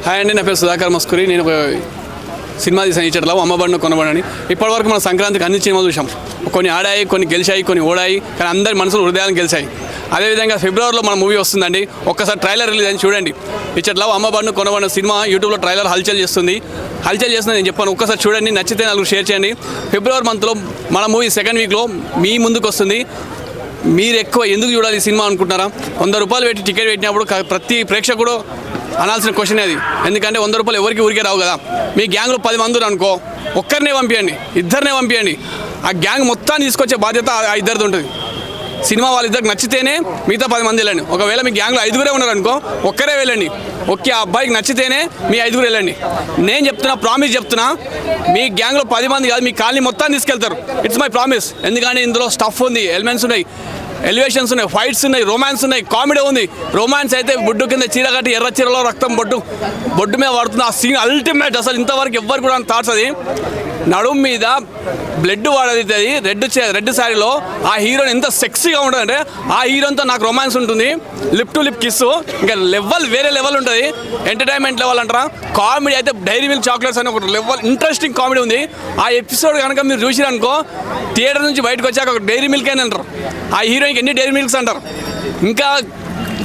Hi అండి, నా పేరు సుధాకర్ మస్కూరి. నేను సినిమా తీసాను ఇచ్చట్లా అమ్మబడిన కొనబడని. ఇప్పటివరకు మన సంక్రాంతికి అన్ని సినిమాలు చూసాం. కొన్ని ఆడాయి, కొన్ని గెలిచాయి, కొన్ని ఓడాయి, కానీ అందరి మనసులు హృదయాలను గెలిచాయి. అదేవిధంగా ఫిబ్రవరిలో మన మూవీ వస్తుందండి. ఒక్కసారి ట్రైలర్ రిలీజ్ అని చూడండి. ఇచ్చట్లా అమ్మబడిన కొనబడిన సినిమా యూట్యూబ్లో ట్రైలర్ హల్చల్ చేస్తుంది. నేను చెప్పాను, ఒక్కసారి చూడండి, నచ్చితే నలుగురు షేర్ చేయండి. ఫిబ్రవరి మంత్లో మన మూవీ సెకండ్ వీక్లో మీ ముందుకు వస్తుంది. మీరు ఎక్కువ ఎందుకు చూడాలి ఈ సినిమా అనుకుంటున్నారా? 100 రూపాయలు పెట్టి టికెట్ పెట్టినప్పుడు ప్రతి ప్రేక్షకుడు అనాల్సిన క్వశ్చన్ అది. ఎందుకంటే 100 రూపాయలు ఎవరికి ఊరికే రావు కదా. మీ గ్యాంగ్లో 10 మంది అనుకో, ఒక్కరినే పంపించండి, ఇద్దరినే పంపించండి. ఆ గ్యాంగ్ మొత్తాన్ని తీసుకొచ్చే బాధ్యత ఆ ఇద్దరిది ఉంటుంది. సినిమా వాళ్ళిద్దరికి నచ్చితేనే మిగతా 10 మంది వెళ్ళండి. ఒకవేళ మీ గ్యాంగ్లో 5గురే ఉన్నారనుకో, ఒక్కరే వెళ్ళండి. ఒకే ఆ అబ్బాయికి నచ్చితేనే మీ 5గురు వెళ్ళండి. నేను చెప్తున్నా, ప్రామిస్ చెప్తున్నా, మీ గ్యాంగ్లో 10 మంది కాదు, మీ కాలనీ మొత్తాన్ని తీసుకెళ్తారు. It's my promise. ఎందుకంటే ఇందులో స్టఫ్ ఉంది, ఎలిమెంట్స్ ఉన్నాయి, ఎలివేషన్స్ ఉన్నాయి, ఫైట్స్ ఉన్నాయి, రొమాన్స్ ఉన్నాయి, కామెడీ ఉంది. రొమాన్స్ అయితే బొడ్డు కింద చీర కట్టి ఎర్ర చీరలో రక్తం బొడ్డు మీద పడుతుంది. ఆ సీన్ అల్టిమేట్. అసలు ఇంతవరకు ఎవ్వరు కూడా థాట్స్. అది నడుము మీద బ్లడ్ వాడది, రెడ్ శారీలో ఆ హీరోని ఎంత సెక్సీగా ఉంటుందంటే, ఆ హీరోతో నాకు రొమాన్స్ ఉంటుంది. లిప్ టు లిప్ కిస్, ఇంకా వేరే లెవెల్ ఉంటుంది. ఎంటర్టైన్మెంట్ లెవెల్ అంటారా. కామెడీ అయితే డైరీ మిల్క్ చాక్లెట్స్ అని ఒక లెవెల్ ఇంట్రెస్టింగ్ కామెడీ ఉంది. ఆ ఎపిసోడ్ కనుక మీరు చూసిరనుకో, థియేటర్ నుంచి బయటకు వచ్చాక ఒక డైరీ మిల్క్ అని అంటారు. ఆ హీరోయిన్కి ఎన్ని డైరీ మిల్క్స్ అంటారు. ఇంకా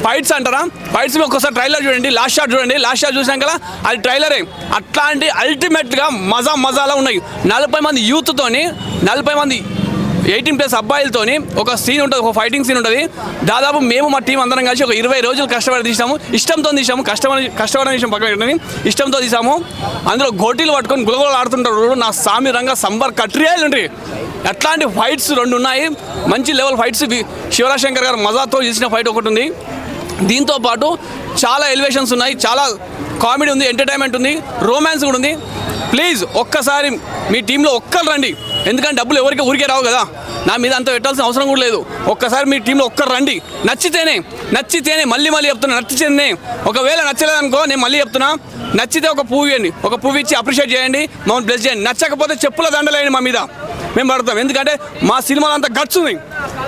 ఫైట్స్ అంటారా, ఫైట్స్ ఒక్కసారి ట్రైలర్ చూడండి, లాస్ట్ షాట్ చూడండి. లాస్ట్ షాట్ చూసాం కదా, అది ట్రైలరే. అట్లాంటి అల్టిమేట్గా మజాలా ఉన్నాయి. 40 మంది యూత్తోని, 40 మంది 18+ అబ్బాయిలతోని ఒక సీన్ ఉంటుంది, ఒక ఫైటింగ్ సీన్ ఉంటుంది. దాదాపు మేము మా టీం అందరం కలిసి ఒక 20 రోజులు కష్టపడి తీసాము. ఇష్టంతో తీసాము. కష్టపడిన విషయం పక్కన పెట్టండి, ఇష్టంతో తీసాము. అందులో గోటీలు పట్టుకొని గులగొలు ఆడుతుంటారు. నా సామి రంగ సంబర్ కట్రియాలు ఉంటాయి. అట్లాంటి ఫైట్స్ 2 ఉన్నాయి. మంచి లెవెల్ ఫైట్స్. శివరాజ్ శంకర్ గారు మజాతో చేసిన ఫైట్ ఒకటి ఉంది. దీంతో పాటు చాలా ఎలివేషన్స్ ఉన్నాయి, చాలా కామెడీ ఉంది, ఎంటర్టైన్మెంట్ ఉంది, రొమాన్స్ కూడా ఉంది. ప్లీజ్ ఒక్కసారి మీ టీంలో ఒక్కరు రండి. ఎందుకంటే డబ్బులు ఎవరికి ఊరికే రావు కదా. నా మీద అంత పెట్టాల్సిన అవసరం కూడా లేదు. ఒక్కసారి మీ టీంలో ఒక్కరు రండి. నచ్చితేనే మళ్ళీ చెప్తున్నా, నచ్చితేనే. ఒకవేళ నచ్చలేదనుకో, నేను మళ్ళీ చెప్తున్నా, నచ్చితే ఒక పువ్వు ఇవ్వండి, ఒక పువ్వు ఇచ్చి అప్రిషియేట్ చేయండి, మమ్మల్ని బ్లెస్ చేయండి. నచ్చకపోతే చెప్పుల దండలేయండి, మా మీద మేము పడతాం. ఎందుకంటే మా సినిమాలో అంతా గట్స్ ఉంది.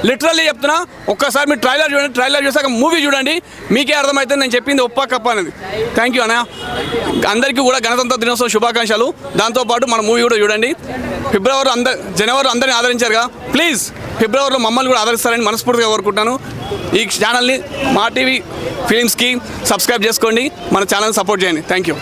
లిటరల్లీ చెప్తున్నా, ఒక్కసారి మీరు ట్రైలర్ చూడండి. ట్రైలర్ చూసాక మూవీ చూడండి, మీకే అర్థమవుతుంది నేను చెప్పింది ఒప్పా కప్ప అనేది. థ్యాంక్ యూ అన్న. అందరికీ కూడా గణతంత్ర దినోత్సవ శుభాకాంక్షలు. దాంతోపాటు మన మూవీ కూడా చూడండి. జనవరి అందరినీ ఆదరించారుగా, ప్లీజ్ ఫిబ్రవరిలో మమ్మల్ని కూడా ఆదరిస్తారని మనస్ఫూర్తిగా కోరుకుంటున్నాను. ఈ ఛానల్ని మా టీవీ ఫిలిమ్స్కి సబ్స్క్రైబ్ చేసుకోండి, మన ఛానల్ని సపోర్ట్ చేయండి. Thank you.